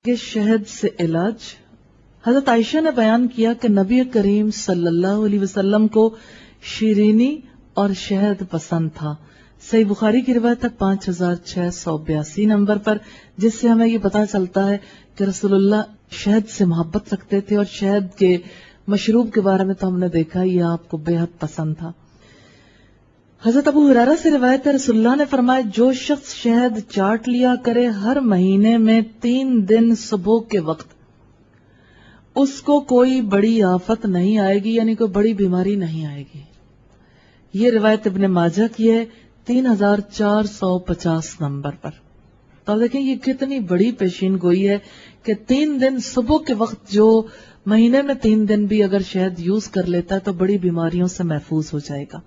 کہ شہد سے علاج. حضرت عائشہ نے بیان کیا کہ نبی کریم صلی اللہ علیہ وسلم کو شیرینی اور شہد پسند تھا. صحیح بخاری کی روایت ہے 5682 نمبر پر، جس سے ہمیں یہ پتا چلتا ہے کہ رسول اللہ شہد سے محبت رکھتے تھے، اور شہد کے مشروب کے بارے میں تو ہم نے دیکھا یہ آپ کو بے حد پسند تھا. حضرت ابو ہریرہ سے روایت ہے رسول اللہ نے فرمایا جو شخص شہد چاٹ لیا کرے ہر مہینے میں 3 دن صبح کے وقت، اس کو کوئی بڑی آفت نہیں آئے گی، یعنی کوئی بڑی بیماری نہیں آئے گی. یہ روایت ابن ماجہ کی ہے 3450 نمبر پر. تو آپ دیکھیں یہ کتنی بڑی پیشین گوئی ہے کہ 3 دن صبح کے وقت جو مہینے میں 3 دن بھی اگر شہد یوز کر لیتا ہے تو بڑی بیماریوں سے محفوظ ہو جائے گا.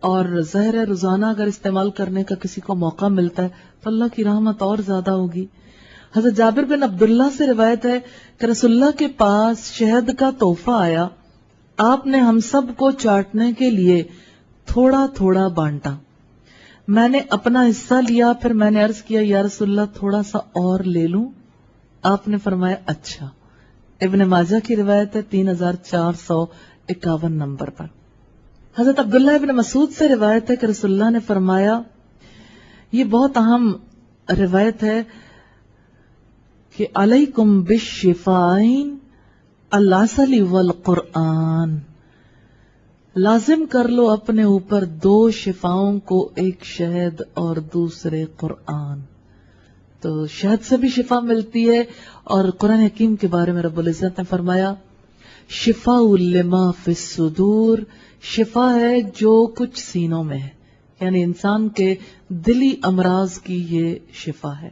اور زہر روزانہ اگر استعمال کرنے کا کسی کو موقع ملتا ہے تو اللہ کی رحمت اور زیادہ ہوگی. حضرت جابر بن عبداللہ سے روایت ہے کہ رسول اللہ کے پاس شہد کا تحفہ آیا، آپ نے ہم سب کو چاٹنے کے لیے تھوڑا تھوڑا بانٹا. میں نے اپنا حصہ لیا، پھر میں نے عرض کیا یا رسول اللہ تھوڑا سا اور لے لوں؟ آپ نے فرمایا اچھا. ابن ماجہ کی روایت ہے 3451 نمبر پر. حضرت عبداللہ ابن مسعود سے روایت ہے کہ رسول اللہ نے فرمایا، یہ بہت اہم روایت ہے کہ علیکم بالشفاءین العسل والقرآن، لازم کر لو اپنے اوپر 2 شفاؤں کو، ایک شہد اور دوسرے قرآن. تو شہد سے بھی شفا ملتی ہے، اور قرآن حکیم کے بارے میں رب العزت نے فرمایا شفاء لما فی الصدور، شفا ہے جو کچھ سینوں میں ہے، یعنی انسان کے دلی امراض کی یہ شفا ہے.